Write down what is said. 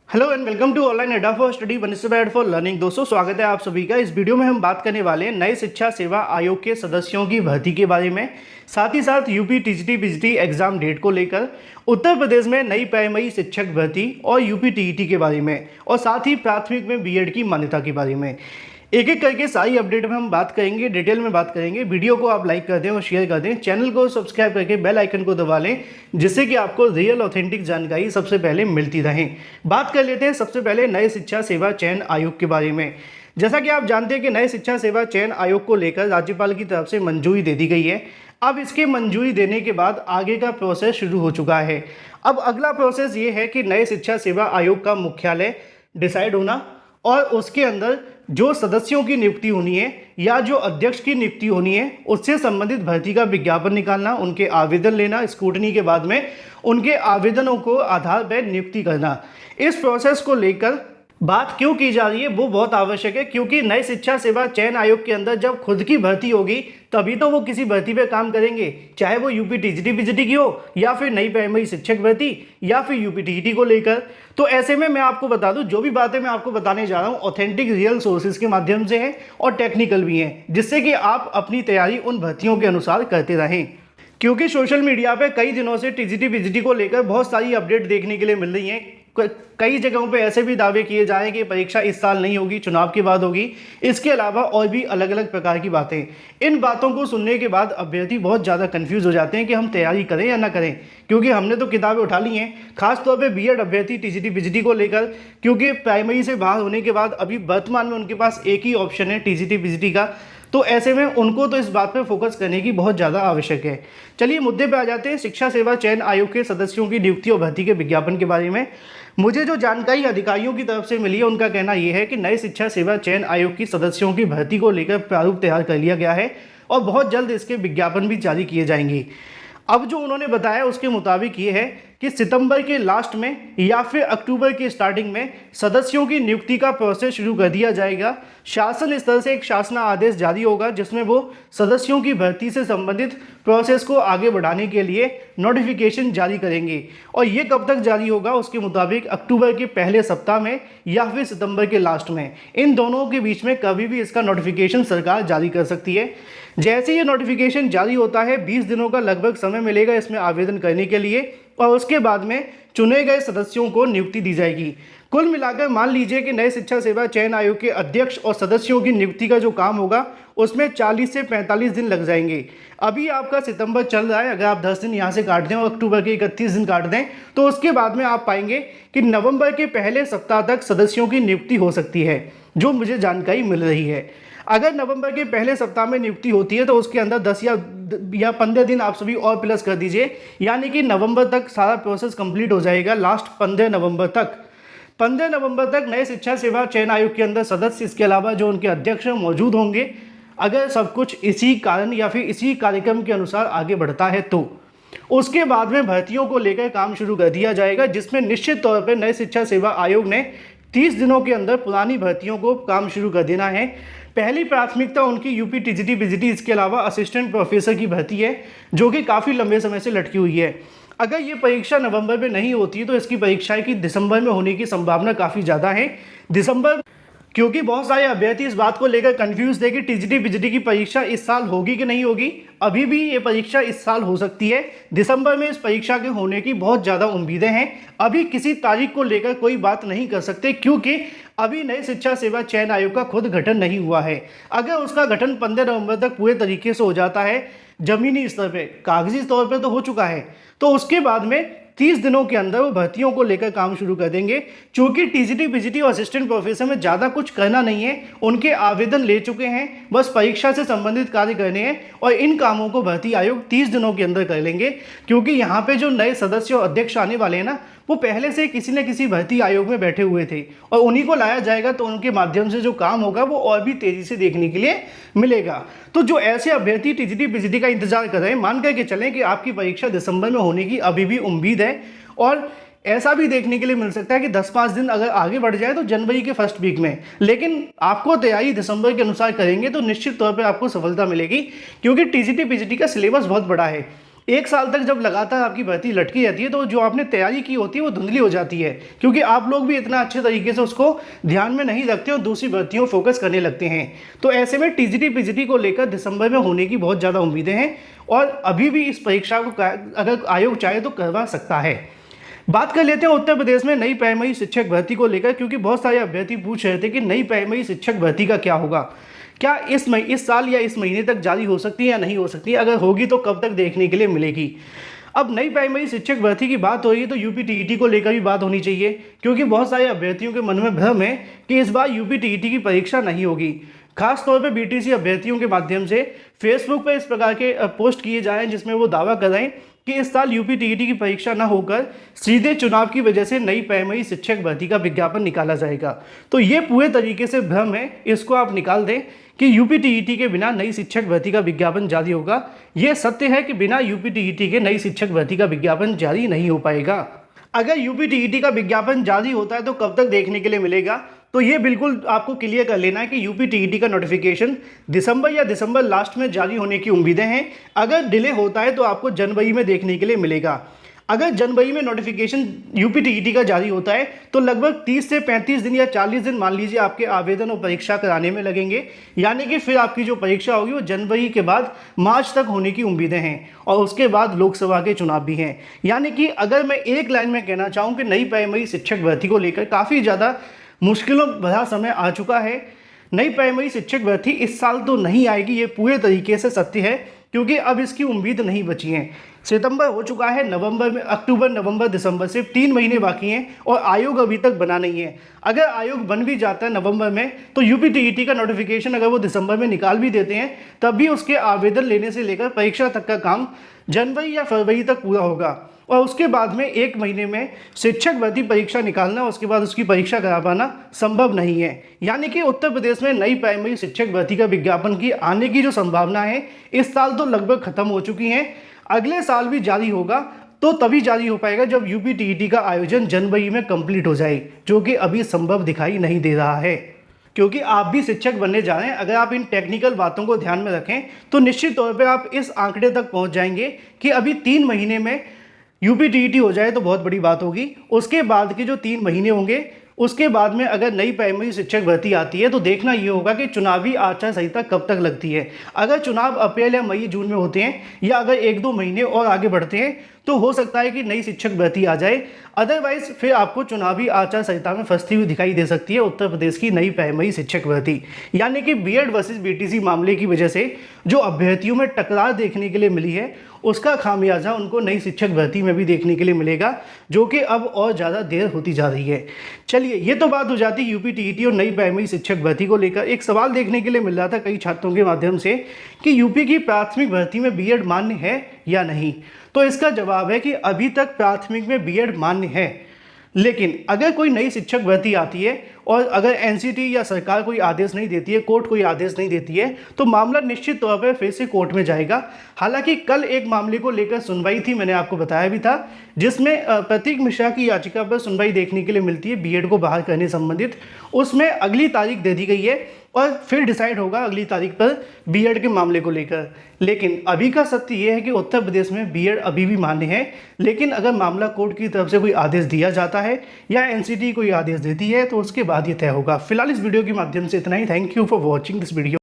Hello and welcome to online Adda for study one student for learning. दोस्तों स्वागत है आप सभी का। इस वीडियो में हम बात करने वाले हैं नए शिक्षा सेवा आयोग के सदस्यों की भर्ती के बारे में, साथ ही साथ UP TGT BGT exam date को लेकर, उत्तर प्रदेश में नई प्राइमरी शिक्षक भर्ती और यूपी टीईटी के बारे में, और साथ ही प्राथमिक में बीएड की मान्यता के बारे में एक एक करके सारी अपडेट में हम बात करेंगे, डिटेल में बात करेंगे। वीडियो को आप लाइक कर दें और शेयर कर दें, चैनल को सब्सक्राइब करके बेल आइकन को दबा लें, जिससे कि आपको रियल ऑथेंटिक जानकारी सबसे पहले मिलती रहे। बात कर लेते हैं सबसे पहले नए शिक्षा सेवा चयन आयोग के बारे में। जैसा कि आप जानते हैं कि नए शिक्षा सेवा चयन आयोग को लेकर राज्यपाल की तरफ से मंजूरी दे दी गई है। अब इसके मंजूरी देने के बाद आगे का प्रोसेस शुरू हो चुका है। अब अगला प्रोसेस ये है कि नए शिक्षा सेवा आयोग का मुख्यालय डिसाइड होना और उसके अंदर जो सदस्यों की नियुक्ति होनी है या जो अध्यक्ष की नियुक्ति होनी है उससे संबंधित भर्ती का विज्ञापन निकालना, उनके आवेदन लेना, स्क्रूटनी के बाद में उनके आवेदनों को आधार पर नियुक्ति करना। इस प्रोसेस को लेकर बात क्यों की जा रही है वो बहुत आवश्यक है, क्योंकि नई शिक्षा सेवा चयन आयोग के अंदर जब खुद की भर्ती होगी तभी तो वो किसी भर्ती पे काम करेंगे, चाहे वो यूपी टीजीटी बीजीटी की हो या फिर नई प्राइमरी शिक्षक भर्ती या फिर यूपी टीईटी को लेकर। तो ऐसे में मैं आपको बता दूं, जो भी बातें मैं आपको बताने जा रहा हूं ऑथेंटिक रियल सोर्सेज के माध्यम से है और टेक्निकल भी हैं, जिससे कि आप अपनी तैयारी उन भर्तियों के अनुसार करते रहें। क्योंकि सोशल मीडिया पे कई दिनों से टीजीटी बीजीटी को लेकर बहुत सारी अपडेट देखने के लिए मिल रही हैं। कई जगहों पे ऐसे भी दावे किए जा रहे हैं कि परीक्षा इस साल नहीं होगी, चुनाव के बाद होगी। इसके अलावा और भी अलग अलग प्रकार की बातें। इन बातों को सुनने के बाद अभ्यर्थी बहुत ज़्यादा कंफ्यूज हो जाते हैं कि हम तैयारी करें या ना करें, क्योंकि हमने तो किताबें उठा ली हैं। खासतौर पर बीएड अभ्यर्थी टीजीटी बीजीटी को लेकर, क्योंकि प्राइमरी से बाहर होने के बाद अभी वर्तमान में उनके पास एक ही ऑप्शन है टीजीटी बीजीटी का। तो ऐसे में उनको तो इस बात पर फोकस करने की बहुत ज़्यादा आवश्यक है। चलिए मुद्दे पे आ जाते हैं। शिक्षा सेवा चयन आयोग के सदस्यों की नियुक्ति और भर्ती के विज्ञापन के बारे में मुझे जो जानकारी अधिकारियों की तरफ से मिली है, उनका कहना यह है कि नए शिक्षा सेवा चयन आयोग की सदस्यों की भर्ती को लेकर प्रारूप तैयार कर लिया गया है और बहुत जल्द इसके विज्ञापन भी जारी किए जाएंगे। अब जो उन्होंने बताया उसके मुताबिक ये है कि सितंबर के लास्ट में या फिर अक्टूबर के स्टार्टिंग में सदस्यों की नियुक्ति का प्रोसेस शुरू कर दिया जाएगा। शासन स्तर से एक शासना आदेश जारी होगा जिसमें वो सदस्यों की भर्ती से संबंधित प्रोसेस को आगे बढ़ाने के लिए नोटिफिकेशन जारी करेंगे। और ये कब तक जारी होगा उसके मुताबिक अक्टूबर के पहले सप्ताह में या फिर सितंबर के लास्ट में, इन दोनों के बीच में कभी भी इसका नोटिफिकेशन सरकार जारी कर सकती है। जैसे ये नोटिफिकेशन जारी होता है 20 दिनों का लगभग समय मिलेगा इसमें आवेदन करने के लिए, और उसके बाद में चुने गए सदस्यों को नियुक्ति दी जाएगी। कुल मिलाकर मान लीजिए कि नए शिक्षा सेवा चयन आयोग के अध्यक्ष और सदस्यों की नियुक्ति का जो काम होगा उसमें 40 से 45 दिन लग जाएंगे। अभी आपका सितंबर चल रहा है, अगर आप 10 दिन यहाँ से काट दें और अक्टूबर के 31 दिन काट दें तो उसके बाद में आप पाएंगे कि नवंबर के पहले सप्ताह तक सदस्यों की नियुक्ति हो सकती है, जो मुझे जानकारी मिल रही है। अगर नवंबर के पहले सप्ताह में नियुक्ति होती है तो उसके अंदर 10 या 15 दिन आप सभी और प्लस कर दीजिए, यानी कि नवंबर तक सारा प्रोसेस कंप्लीट हो जाएगा। लास्ट 15 नवंबर तक नए शिक्षा सेवा चयन आयोग के अंदर सदस्य, इसके अलावा जो उनके अध्यक्ष मौजूद होंगे। अगर सब कुछ इसी कारण या फिर इसी कार्यक्रम के अनुसार आगे बढ़ता है तो उसके बाद में भर्तियों को लेकर काम शुरू कर दिया जाएगा, जिसमें निश्चित तौर पर नए शिक्षा सेवा आयोग ने 30 दिनों के अंदर पुरानी भर्तियों को काम शुरू कर देना है। पहली प्राथमिकता उनकी यूपी टीजीटी बीजीटी, इसके अलावा असिस्टेंट प्रोफेसर की भर्ती है, जो कि काफ़ी लंबे समय से लटकी हुई है। अगर ये परीक्षा नवंबर में नहीं होती तो इसकी परीक्षाएं की दिसंबर में होने की संभावना काफ़ी ज़्यादा है। दिसंबर, क्योंकि बहुत सारे अभ्यर्थी इस बात को लेकर कंफ्यूज थे कि टीजीटी बीजीटी की परीक्षा इस साल होगी कि नहीं होगी। अभी भी ये परीक्षा इस साल हो सकती है। दिसंबर में इस परीक्षा के होने की बहुत ज़्यादा उम्मीदें हैं। अभी किसी तारीख को लेकर कोई बात नहीं कर सकते, क्योंकि अभी नए शिक्षा सेवा चयन आयोग का खुद गठन नहीं हुआ है। अगर उसका गठन 15 नवंबर तक पूरे तरीके से हो जाता है, जमीनी स्तर पे, कागजी तौर पे तो हो चुका है, तो उसके बाद में 30 दिनों के अंदर वो भर्तियों को लेकर काम शुरू कर देंगे। चूंकि टीजीटी बीजीटी और असिस्टेंट प्रोफेसर में ज़्यादा कुछ करना नहीं है, उनके आवेदन ले चुके हैं, बस परीक्षा से संबंधित कार्य करने हैं और इन कामों को भर्ती आयोग 30 दिनों के अंदर कर लेंगे। क्योंकि यहाँ पे जो नए सदस्य और अध्यक्ष आने वाले हैं ना, वो पहले से किसी न किसी भर्ती आयोग में बैठे हुए थे और उन्हीं को लाया जाएगा, तो उनके माध्यम से जो काम होगा वो और भी तेज़ी से देखने के लिए मिलेगा। तो जो ऐसे अभ्यर्थी टीजीटी बीजीटी का इंतजार कर रहे हैं, मान करके चलें कि आपकी परीक्षा दिसंबर में होने की अभी भी उम्मीद है, और ऐसा भी देखने के लिए मिल सकता है कि 10-5 दिन अगर आगे बढ़ जाए तो जनवरी के फर्स्ट वीक में। लेकिन आपको तैयारी दिसंबर के अनुसार करेंगे तो निश्चित तौर पर आपको सफलता मिलेगी, क्योंकि टीजीटी बीजीटी का सिलेबस बहुत बड़ा है। 1 साल तक जब लगातार आपकी भर्ती लटकी रहती है तो जो आपने तैयारी की होती है वो धुंधली हो जाती है, क्योंकि आप लोग भी इतना अच्छे तरीके से उसको ध्यान में नहीं रखते और दूसरी भर्तियों फोकस करने लगते हैं। तो ऐसे में टीजीटी पीजीटी को लेकर दिसंबर में होने की बहुत ज़्यादा उम्मीदें हैं और अभी भी इस परीक्षा को अगर आयोग चाहे तो करवा सकता है। बात कर लेते हैं उत्तर प्रदेश में नई प्राइमरी शिक्षक भर्ती को लेकर, क्योंकि बहुत सारे अभ्यर्थी पूछ रहे थे कि नई प्राइमरी शिक्षक भर्ती का क्या होगा, क्या इस साल या इस महीने तक जारी हो सकती है या नहीं हो सकती है, अगर होगी तो कब तक देखने के लिए मिलेगी। अब नई प्राइमरी शिक्षक भर्ती की बात हो रही है तो यूपी टीईटी को लेकर भी बात होनी चाहिए, क्योंकि बहुत सारे अभ्यर्थियों के मन में भ्रम है कि इस बार यूपी टीईटी की परीक्षा नहीं होगी। खास तौर पर बीटीसी अभ्यर्थियों के माध्यम से फेसबुक पर इस प्रकार के पोस्ट किए जाए जिसमें वो दावा कर रहे हैं कि इस साल यूपी टीईटी की परीक्षा न होकर सीधे चुनाव की वजह से नई प्राइमरी शिक्षक भर्ती का विज्ञापन निकाला जाएगा। तो ये पूरे तरीके से भ्रम है, इसको आप निकाल दें कि यूपी टीईटी के बिना नई शिक्षक भर्ती का विज्ञापन जारी होगा। ये सत्य है कि बिना यूपी टीईटी के नई शिक्षक भर्ती का विज्ञापन जारी नहीं हो पाएगा। अगर यूपी टीईटी का विज्ञापन जारी होता है तो कब तक देखने के लिए मिलेगा, तो ये बिल्कुल आपको क्लियर कर लेना है कि यूपी टीईटी का नोटिफिकेशन दिसंबर या दिसंबर लास्ट में जारी होने की उम्मीदें हैं। अगर डिले होता है तो आपको जनवरी में देखने के लिए मिलेगा। अगर जनवरी में नोटिफिकेशन यूपी टीईटी का जारी होता है तो लगभग 30 से 35 दिन या 40 दिन मान लीजिए आपके आवेदन और परीक्षा कराने में लगेंगे, यानी कि फिर आपकी जो परीक्षा होगी वो जनवरी के बाद मार्च तक होने की उम्मीदें हैं और उसके बाद लोकसभा के चुनाव भी हैं। यानी कि अगर मैं एक लाइन में कहना चाहूँ कि नई प्राइमरी शिक्षक भर्ती को लेकर काफ़ी ज़्यादा मुश्किलों भरा समय आ चुका है। नई प्राइमरी शिक्षक भर्ती इस साल तो नहीं आएगी, ये पूरे तरीके से सत्य है, क्योंकि अब इसकी उम्मीद नहीं बची है। सितंबर हो चुका है, नवंबर में अक्टूबर नवंबर दिसंबर सिर्फ 3 महीने बाकी हैं और आयोग अभी तक बना नहीं है। अगर आयोग बन भी जाता है नवंबर में तो यूपी टीईटी का नोटिफिकेशन अगर वो दिसंबर में निकाल भी देते हैं तब भी उसके आवेदन लेने से लेकर परीक्षा तक का काम जनवरी या फरवरी तक पूरा होगा और उसके बाद में 1 महीने में शिक्षक भर्ती परीक्षा निकालना, उसके बाद उसकी परीक्षा करा पाना संभव नहीं है। यानी कि उत्तर प्रदेश में नई प्राइमरी शिक्षक भर्ती का विज्ञापन की आने की जो संभावना है इस साल तो लगभग खत्म हो चुकी हैं। अगले साल भी जारी होगा तो तभी जारी हो पाएगा जब यूपी टीईटी का आयोजन जनवरी में कंप्लीट हो जाए, जो कि अभी संभव दिखाई नहीं दे रहा है। क्योंकि आप भी शिक्षक बनने जा रहे हैं, अगर आप इन टेक्निकल बातों को ध्यान में रखें तो निश्चित तौर पर आप इस आंकड़े तक पहुंच जाएंगे कि अभी 3 महीने में यूपी टीईटी हो जाए तो बहुत बड़ी बात होगी। उसके बाद के जो 3 महीने होंगे उसके बाद में अगर नई प्राइमरी शिक्षक भर्ती आती है तो देखना ये होगा कि चुनावी आचार संहिता कब तक लगती है। अगर चुनाव अप्रैल या मई जून में होते हैं या अगर 1-2 महीने और आगे बढ़ते हैं तो हो सकता है कि नई शिक्षक भर्ती आ जाए, अदरवाइज फिर आपको चुनावी आचार संहिता में फंसती हुई दिखाई दे सकती है उत्तर प्रदेश की नई प्राइमरी शिक्षक भर्ती। यानी कि बीएड वर्सेस बीटीसी मामले की वजह से जो अभ्यर्थियों में टकरार देखने के लिए मिली है उसका खामियाजा उनको नई शिक्षक भर्ती में भी देखने के लिए मिलेगा, जो कि अब और ज़्यादा देर होती जा रही है। चलिए, ये तो बात हो जाती है यूपी टीईटी और नई प्राइमरी शिक्षक भर्ती को लेकर। एक सवाल देखने के लिए मिल रहा था कई छात्रों के माध्यम से कि यूपी की प्राथमिक भर्ती में बीएड मान्य है या नहीं। तो इसका जवाब है कि अभी तक प्राथमिक में बीएड मान्य है, लेकिन अगर कोई नई शिक्षक भर्ती आती है और अगर एनसीटी या सरकार कोई आदेश नहीं देती है, कोर्ट कोई आदेश नहीं देती है, तो मामला निश्चित तौर पर फिर से कोर्ट में जाएगा। हालांकि कल एक मामले को लेकर सुनवाई थी, मैंने आपको बताया भी था, जिसमें प्रतीक मिश्रा की याचिका पर सुनवाई देखने के लिए मिलती है बीएड को बहाल करने संबंधित। उसमें अगली तारीख दे दी गई है और फिर डिसाइड होगा अगली तारीख पर बीएड के मामले को लेकर। लेकिन अभी का सत्य ये है कि उत्तर प्रदेश में बीएड अभी भी मान्य है, लेकिन अगर मामला कोर्ट की तरफ से कोई आदेश दिया जाता है या एनसीटी कोई आदेश देती है तो उसके बाद ये तय होगा। फिलहाल इस वीडियो के माध्यम से इतना ही। Thank you for watching this video.